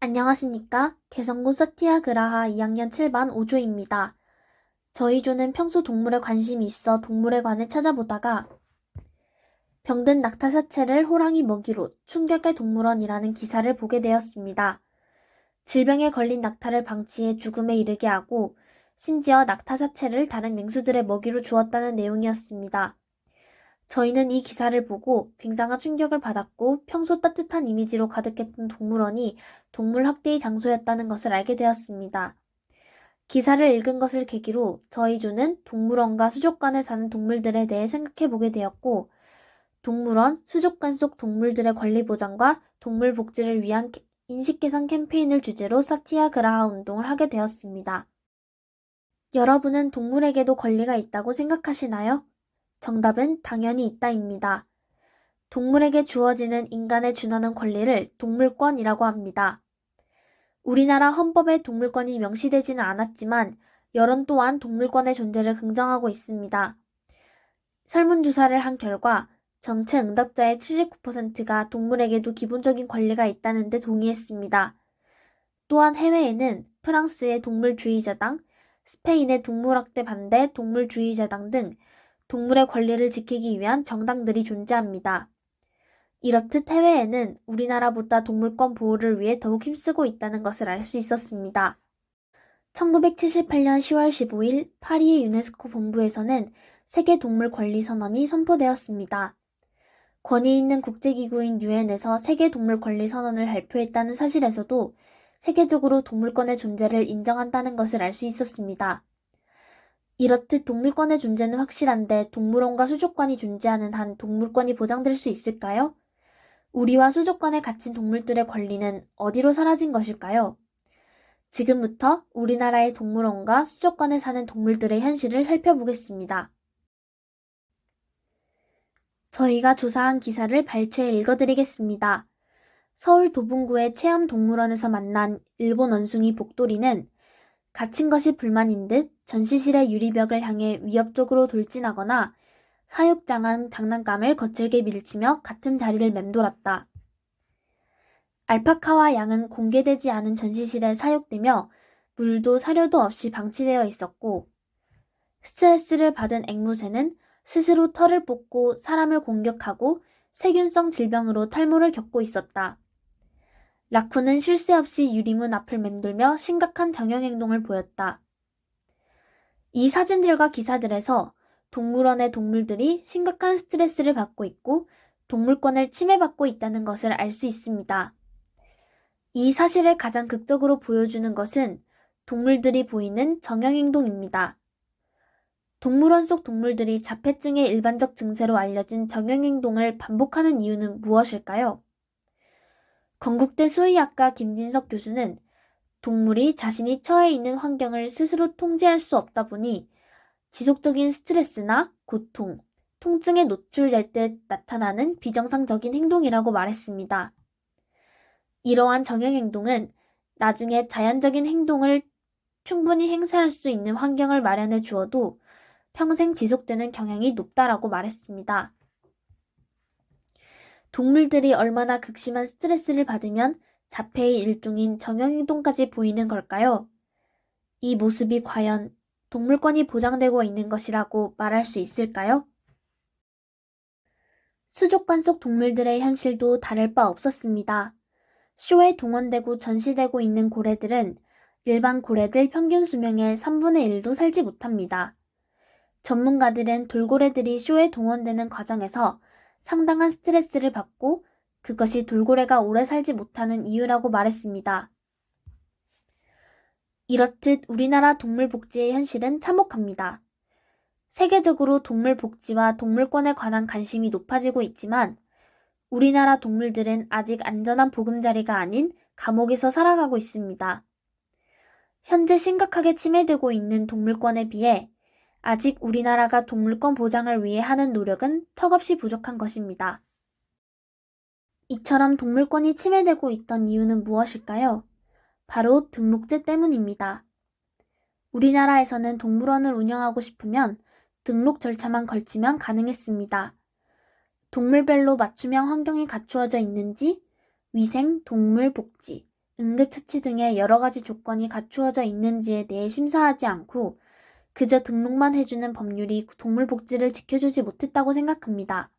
안녕하십니까? 개성고 서티아그라하 2학년 7반 오조입니다. 저희 조는 평소 동물에 관심이 있어 동물에 관해 찾아보다가 병든 낙타 사체를 호랑이 먹이로 충격의 동물원이라는 기사를 보게 되었습니다. 질병에 걸린 낙타를 방치해 죽음에 이르게 하고 심지어 낙타 사체를 다른 맹수들의 먹이로 주었다는 내용이었습니다. 저희는 이 기사를 보고 굉장한 충격을 받았고 평소 따뜻한 이미지로 가득했던 동물원이 동물 학대의 장소였다는 것을 알게 되었습니다. 기사를 읽은 것을 계기로 저희 조는 동물원과 수족관에 사는 동물들에 대해 생각해 보게 되었고, 동물원, 수족관 속 동물들의 권리 보장과 동물 복지를 위한 인식 개선 캠페인을 주제로 사티아그라하 운동을 하게 되었습니다. 여러분은 동물에게도 권리가 있다고 생각하시나요? 정답은 당연히 있다입니다. 동물에게 주어지는 인간에 준하는 권리를 동물권이라고 합니다. 우리나라 헌법에 동물권이 명시되지는 않았지만 여론 또한 동물권의 존재를 긍정하고 있습니다. 설문조사를 한 결과 정책 응답자의 79%가 동물에게도 기본적인 권리가 있다는 데 동의했습니다. 또한 해외에는 프랑스의 동물주의자당, 스페인의 동물학대 반대 동물주의자당 등 동물의 권리를 지키기 위한 정당들이 존재합니다. 이렇듯 해외에는 우리나라보다 동물권 보호를 위해 더욱 힘쓰고 있다는 것을 알 수 있었습니다. 1978년 10월 15일 파리의 유네스코 본부에서는 세계동물권리선언이 선포되었습니다. 권위 있는 국제기구인 유엔에서 세계동물권리선언을 발표했다는 사실에서도 세계적으로 동물권의 존재를 인정한다는 것을 알 수 있었습니다. 이렇듯 동물권의 존재는 확실한데 동물원과 수족관이 존재하는 한 동물권이 보장될 수 있을까요? 우리와 수족관에 갇힌 동물들의 권리는 어디로 사라진 것일까요? 지금부터 우리나라의 동물원과 수족관에 사는 동물들의 현실을 살펴보겠습니다. 저희가 조사한 기사를 발췌해 읽어드리겠습니다. 서울 도봉구의 체험동물원에서 만난 일본 원숭이 복돌이는 갇힌 것이 불만인 듯 전시실의 유리벽을 향해 위협적으로 돌진하거나 사육장한 장난감을 거칠게 밀치며 같은 자리를 맴돌았다. 알파카와 양은 공개되지 않은 전시실에 사육되며 물도 사료도 없이 방치되어 있었고, 스트레스를 받은 앵무새는 스스로 털을 뽑고 사람을 공격하고 세균성 질병으로 탈모를 겪고 있었다. 라쿤은 쉴 새 없이 유리문 앞을 맴돌며 심각한 정형행동을 보였다. 이 사진들과 기사들에서 동물원의 동물들이 심각한 스트레스를 받고 있고 동물권을 침해받고 있다는 것을 알 수 있습니다. 이 사실을 가장 극적으로 보여주는 것은 동물들이 보이는 정형행동입니다. 동물원 속 동물들이 자폐증의 일반적 증세로 알려진 정형행동을 반복하는 이유는 무엇일까요? 건국대 수의학과 김진석 교수는 동물이 자신이 처해 있는 환경을 스스로 통제할 수 없다 보니 지속적인 스트레스나 고통, 통증에 노출될 때 나타나는 비정상적인 행동이라고 말했습니다. 이러한 정형행동은 나중에 자연적인 행동을 충분히 행사할 수 있는 환경을 마련해 주어도 평생 지속되는 경향이 높다라고 말했습니다. 동물들이 얼마나 극심한 스트레스를 받으면 자폐의 일종인 정형행동까지 보이는 걸까요? 이 모습이 과연 동물권이 보장되고 있는 것이라고 말할 수 있을까요? 수족관 속 동물들의 현실도 다를 바 없었습니다. 쇼에 동원되고 전시되고 있는 고래들은 일반 고래들 평균 수명의 3분의 1도 살지 못합니다. 전문가들은 돌고래들이 쇼에 동원되는 과정에서 상당한 스트레스를 받고 그것이 돌고래가 오래 살지 못하는 이유라고 말했습니다. 이렇듯 우리나라 동물 복지의 현실은 참혹합니다. 세계적으로 동물 복지와 동물권에 관한 관심이 높아지고 있지만 우리나라 동물들은 아직 안전한 보금자리가 아닌 감옥에서 살아가고 있습니다. 현재 심각하게 침해되고 있는 동물권에 비해 아직 우리나라가 동물권 보장을 위해 하는 노력은 턱없이 부족한 것입니다. 이처럼 동물권이 침해되고 있던 이유는 무엇일까요? 바로 등록제 때문입니다. 우리나라에서는 동물원을 운영하고 싶으면 등록 절차만 걸치면 가능했습니다. 동물별로 맞춤형 환경이 갖추어져 있는지, 위생, 동물 복지, 응급처치 등의 여러 가지 조건이 갖추어져 있는지에 대해 심사하지 않고 그저 등록만 해주는 법률이 동물 복지를 지켜주지 못했다고 생각합니다.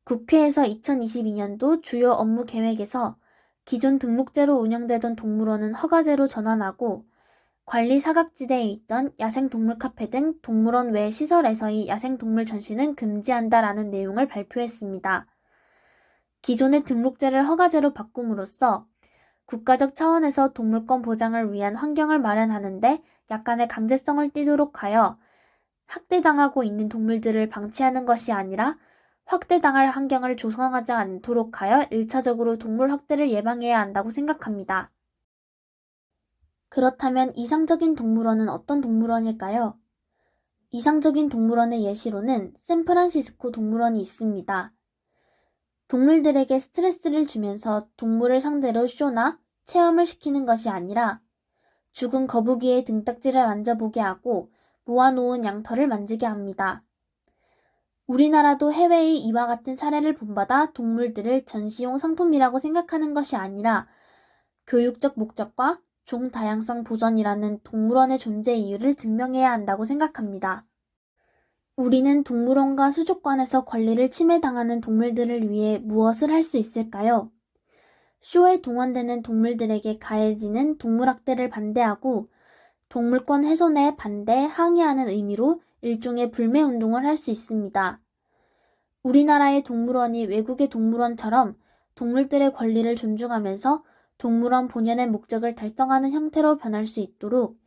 국회에서 2022년도 주요 업무 계획에서 기존 등록제로 운영되던 동물원은 허가제로 전환하고 관리 사각지대에 있던 야생동물 카페 등 동물원 외 시설에서의 야생동물 전시는 금지한다라는 내용을 발표했습니다. 기존의 등록제를 허가제로 바꿈으로써 국가적 차원에서 동물권 보장을 위한 환경을 마련하는데 약간의 강제성을 띠도록 하여 학대당하고 있는 동물들을 방치하는 것이 아니라 확대당할 환경을 조성하지 않도록 하여 1차적으로 동물 학대를 예방해야 한다고 생각합니다. 그렇다면 이상적인 동물원은 어떤 동물원일까요? 이상적인 동물원의 예시로는 샌프란시스코 동물원이 있습니다. 동물들에게 스트레스를 주면서 동물을 상대로 쇼나 체험을 시키는 것이 아니라 죽은 거북이의 등딱지를 만져보게 하고 모아놓은 양털을 만지게 합니다. 우리나라도 해외의 이와 같은 사례를 본받아 동물들을 전시용 상품이라고 생각하는 것이 아니라 교육적 목적과 종 다양성 보전이라는 동물원의 존재 이유를 증명해야 한다고 생각합니다. 우리는 동물원과 수족관에서 권리를 침해당하는 동물들을 위해 무엇을 할 수 있을까요? 쇼에 동원되는 동물들에게 가해지는 동물학대를 반대하고 동물권 훼손에 반대, 항의하는 의미로 일종의 불매운동을 할 수 있습니다. 우리나라의 동물원이 외국의 동물원처럼 동물들의 권리를 존중하면서 동물원 본연의 목적을 달성하는 형태로 변할 수 있도록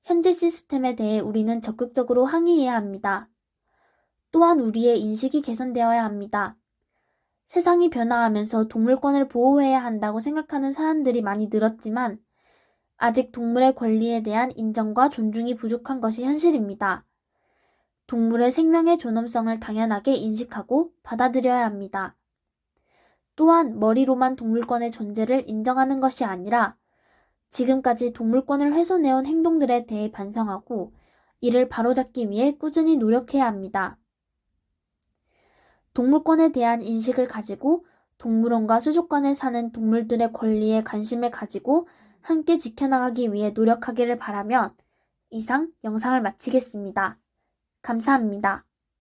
현재 시스템에 대해 우리는 적극적으로 항의해야 합니다. 또한 우리의 인식이 개선되어야 합니다. 세상이 변화하면서 동물권을 보호해야 한다고 생각하는 사람들이 많이 늘었지만 아직 동물의 권리에 대한 인정과 존중이 부족한 것이 현실입니다. 동물의 생명의 존엄성을 당연하게 인식하고 받아들여야 합니다. 또한 머리로만 동물권의 존재를 인정하는 것이 아니라 지금까지 동물권을 훼손해온 행동들에 대해 반성하고 이를 바로잡기 위해 꾸준히 노력해야 합니다. 동물권에 대한 인식을 가지고 동물원과 수족관에 사는 동물들의 권리에 관심을 가지고 함께 지켜나가기 위해 노력하기를 바라며 이상 영상을 마치겠습니다. 감사합니다.